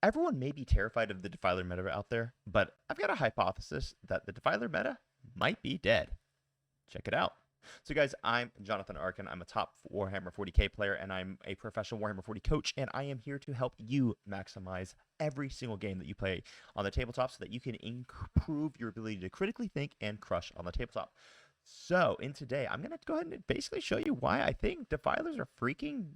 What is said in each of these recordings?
everyone may be terrified of the defiler meta out there, but I've got a hypothesis that the defiler meta might be dead. Check it out. So guys, I'm Jonathan Arkin. I'm a top Warhammer 40k player, and I'm a professional Warhammer 40 coach, and I am here to help you maximize every single game that you play on the tabletop so that you can improve your ability to critically think and crush on the tabletop. So in today, I'm going to go ahead and basically show you why I think defilers are freaking,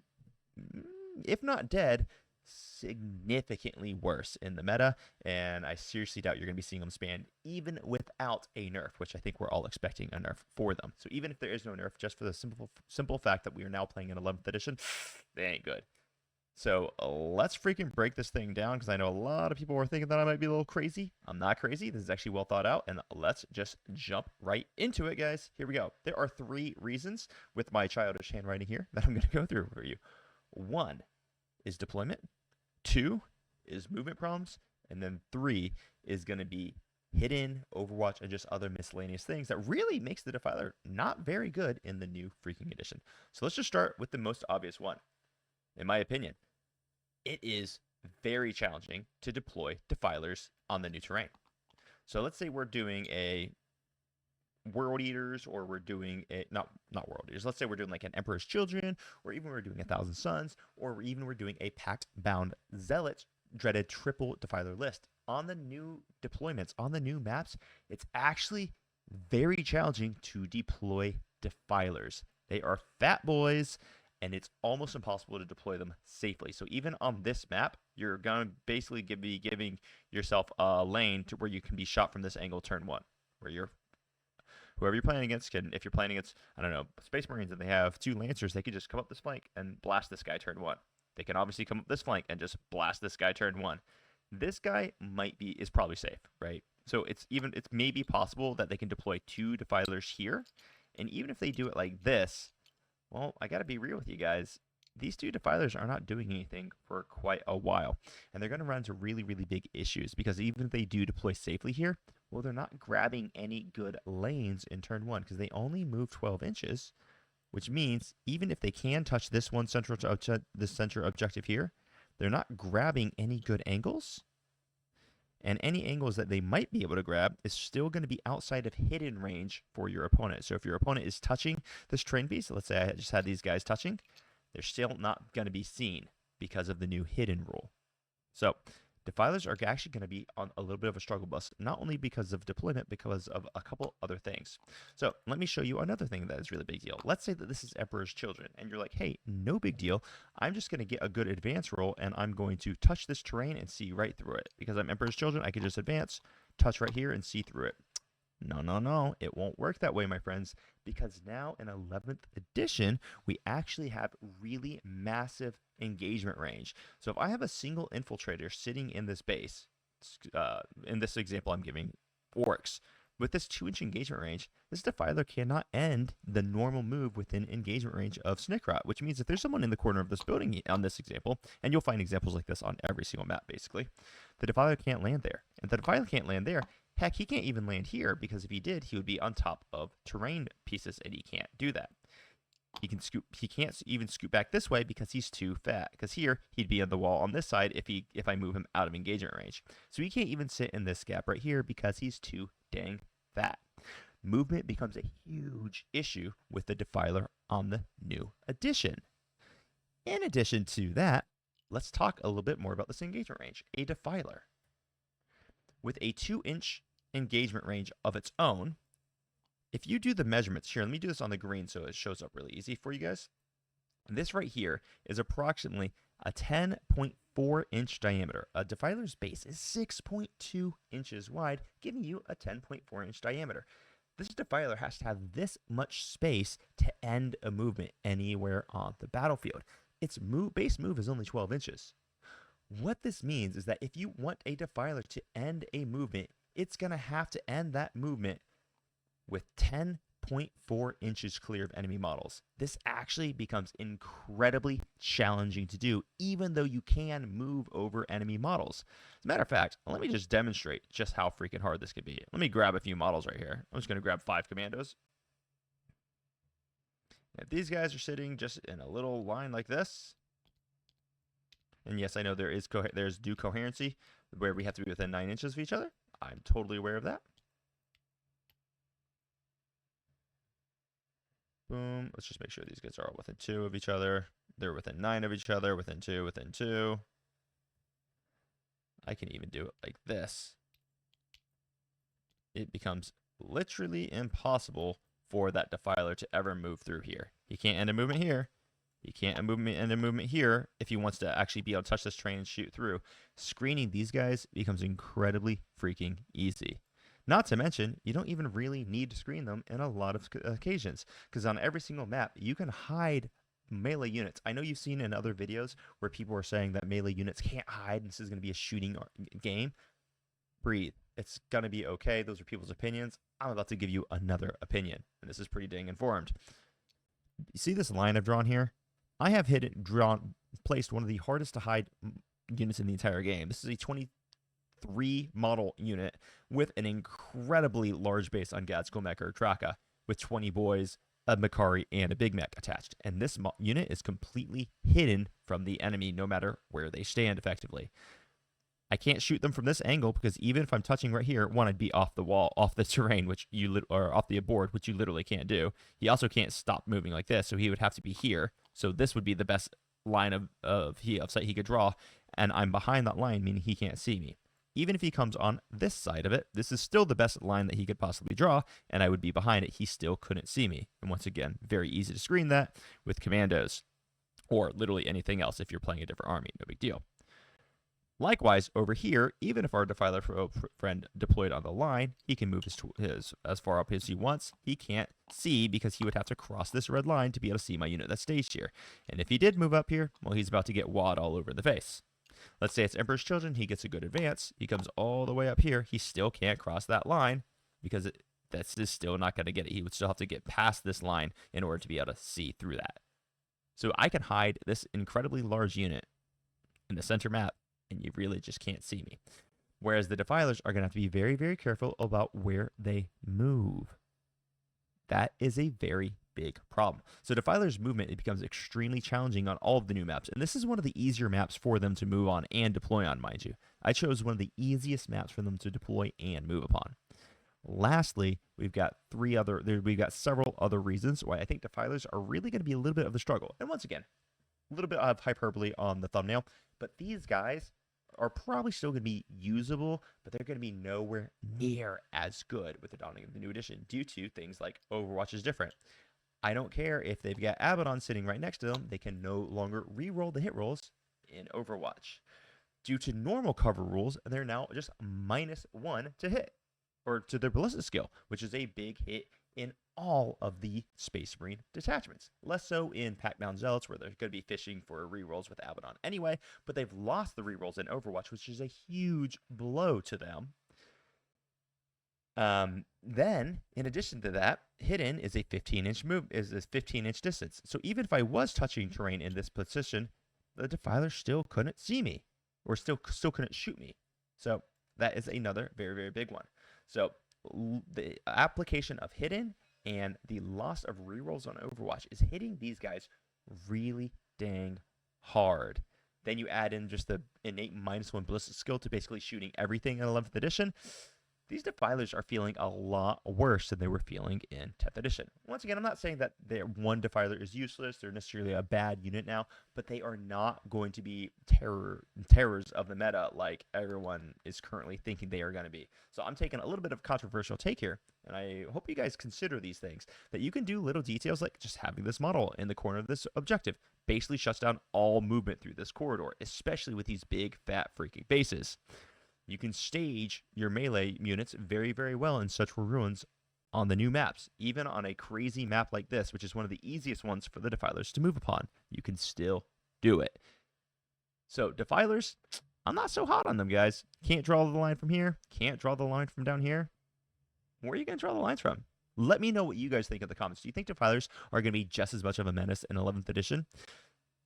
if not dead, significantly worse in the meta, and I seriously doubt you're going to be seeing them spanned even without a nerf, which I think we're all expecting a nerf for them. So even if there is no nerf, just for the simple fact that we are now playing in 11th edition, they ain't good. So let's freaking break this thing down, because I know a lot of people were thinking that I might be a little crazy. I'm not crazy. This is actually well thought out, and let's just jump right into it, guys. Here we go. There are 3 reasons with my childish handwriting here that I'm going to go through for you. 1 is deployment, 2 is movement problems, and then 3 is going to be hidden Overwatch and just other miscellaneous things that really makes the defiler not very good in the new freaking edition. So let's just start with the most obvious one. In my opinion, it is very challenging to deploy defilers on the new terrain. So let's say we're doing a World Eaters, or we're doing a not World Eaters. Let's say we're doing like an Emperor's Children, or even we're doing 1,000 Suns, or even we're doing a Pact Bound Zealot dreaded triple defiler list. On the new deployments, on the new maps, it's actually very challenging to deploy defilers. They are fat boys, and it's almost impossible to deploy them safely. So even on this map, you're going to basically be giving yourself a lane to where you can be shot from this angle turn 1, where whoever you're playing against can, if you're playing against, I don't know, Space Marines, and they have 2 Lancers, they could just come up this flank and blast this guy turn 1. They can obviously come up this flank and just blast this guy turn 1. This guy is probably safe, right? So it's maybe possible that they can deploy 2 defilers here. And even if they do it like this, well, I got to be real with you guys. These 2 defilers are not doing anything for quite a while. And they're going to run into really, really big issues, because even if they do deploy safely here, well, they're not grabbing any good lanes in turn 1, because they only move 12 inches, which means even if they can touch this center objective here, they're not grabbing any good angles. And any angles that they might be able to grab is still going to be outside of hidden range for your opponent. So if your opponent is touching this train piece, let's say I just had these guys touching, they're still not going to be seen because of the new hidden rule. So defilers are actually going to be on a little bit of a struggle bus, not only because of deployment, because of a couple other things. So let me show you another thing that is really big deal. Let's say that this is Emperor's Children, and you're like, hey, no big deal. I'm just going to get a good advance roll, and I'm going to touch this terrain and see right through it. Because I'm Emperor's Children, I can just advance, touch right here, and see through it. No, it won't work that way, my friends, because now in 11th edition, we actually have really massive engagement range. So if I have a single infiltrator sitting in this base, in this example I'm giving orcs, with this 2-inch engagement range, this defiler cannot end the normal move within engagement range of Snickrot, which means if there's someone in the corner of this building on this example, and you'll find examples like this on every single map basically, the defiler can't land there. And the defiler can't land there. Heck, he can't even land here, because if he did, he would be on top of terrain pieces, and he can't do that. He can't even scoot back this way because he's too fat. Because here, he'd be on the wall on this side if I move him out of engagement range. So he can't even sit in this gap right here because he's too dang fat. Movement becomes a huge issue with the defiler on the new edition. In addition to that, let's talk a little bit more about this engagement range. A defiler with a 2-inch engagement range of its own, if you do the measurements here, let me do this on the green so it shows up really easy for you guys. This right here is approximately a 10.4-inch diameter. A defiler's base is 6.2 inches wide, giving you a 10.4-inch diameter. This defiler has to have this much space to end a movement anywhere on the battlefield. Its base move is only 12 inches. What this means is that if you want a defiler to end a movement, it's going to have to end that movement with 10.4 inches clear of enemy models. This actually becomes incredibly challenging to do, even though you can move over enemy models. As a matter of fact, let me just demonstrate just how freaking hard this could be. Let me grab a few models right here. I'm just going to grab 5 commandos. If these guys are sitting just in a little line like this, And yes, I know there's due coherency where we have to be within 9 inches of each other. I'm totally aware of that. Boom. Let's just make sure these guys are all within 2 of each other. They're within 9 of each other, within 2, within 2. I can even do it like this. It becomes literally impossible for that defiler to ever move through here. He can't end a movement here. He can't end a movement here if he wants to actually be able to touch this train and shoot through. Screening these guys becomes incredibly freaking easy. Not to mention, you don't even really need to screen them in a lot of occasions, because on every single map, you can hide melee units. I know you've seen in other videos where people are saying that melee units can't hide, and this is going to be a shooting game. Breathe. It's going to be okay. Those are people's opinions. I'm about to give you another opinion, and this is pretty dang informed. You see this line I've drawn here? I have placed one of the hardest to hide units in the entire game. This is a 23 model unit with an incredibly large base on Gadskell Mech or Traka with 20 boys, a Makari, and a Big Mech attached. And this unit is completely hidden from the enemy no matter where they stand effectively. I can't shoot them from this angle because even if I'm touching right here, one, I'd be off the wall, off the terrain, or off the board, which you literally can't do. He also can't stop moving like this, so he would have to be here. So this would be the best line of sight he could draw, and I'm behind that line, meaning he can't see me. Even if he comes on this side of it, this is still the best line that he could possibly draw, and I would be behind it. He still couldn't see me. And once again, very easy to screen that with commandos, or literally anything else if you're playing a different army. No big deal. Likewise, over here, even if our defiler friend deployed on the line, he can move his as far up as he wants. He can't see because he would have to cross this red line to be able to see my unit that's staged here. And if he did move up here, well, he's about to get wad all over the face. Let's say it's Emperor's Children. He gets a good advance. He comes all the way up here. He still can't cross that line because that's just still not going to get it. He would still have to get past this line in order to be able to see through that. So I can hide this incredibly large unit in the center map, and you really just can't see me. Whereas the defilers are going to have to be very, very careful about where they move. That is a very big problem. So defilers' movement, it becomes extremely challenging on all of the new maps. And this is one of the easier maps for them to move on and deploy on, mind you. I chose one of the easiest maps for them to deploy and move upon. Lastly, we've got several other reasons why I think defilers are really going to be a little bit of a struggle. And once again, a little bit of hyperbole on the thumbnail, but these guys are probably still going to be usable, but they're going to be nowhere near as good with the dawning of the new edition due to things like Overwatch is different. I don't care if they've got Abaddon sitting right next to them, they can no longer re-roll the hit rolls in Overwatch. Due to normal cover rules, they're now just -1 to hit, or to their ballistic skill, which is a big hit in all of the Space Marine detachments. Less so in Pack-Down Zealots, where they're going to be fishing for rerolls with Abaddon anyway, but they've lost the rerolls in Overwatch, which is a huge blow to them. Then, in addition to that, hidden is a 15-inch distance. So even if I was touching terrain in this position, the defiler still couldn't see me, or still couldn't shoot me. So that is another very, very big one. So the application of hidden and the loss of rerolls on Overwatch is hitting these guys really dang hard. Then you add in just the innate -1 ballistic skill to basically shooting everything in 11th edition. These defilers are feeling a lot worse than they were feeling in 10th edition. Once again, I'm not saying that one defiler is useless. They're necessarily a bad unit now, but they are not going to be terrors of the meta like everyone is currently thinking they are going to be. So I'm taking a little bit of a controversial take here, and I hope you guys consider these things, that you can do little details like just having this model in the corner of this objective basically shuts down all movement through this corridor, especially with these big, fat, freaking bases. You can stage your melee units very, very well in such ruins on the new maps. Even on a crazy map like this, which is one of the easiest ones for the defilers to move upon, you can still do it. So defilers, I'm not so hot on them, guys. Can't draw the line from here. Can't draw the line from down here. Where are you going to draw the lines from? Let me know what you guys think in the comments. Do you think defilers are going to be just as much of a menace in 11th edition?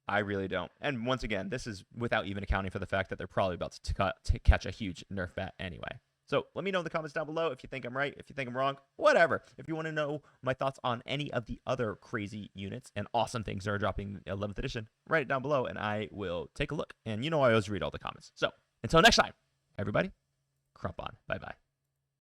I really don't. And once again, this is without even accounting for the fact that they're probably about to catch a huge nerf bat anyway. So let me know in the comments down below if you think I'm right, if you think I'm wrong, whatever. If you want to know my thoughts on any of the other crazy units and awesome things that are dropping 11th edition, write it down below and I will take a look. And you know I always read all the comments. So until next time, everybody, crop on. Bye-bye.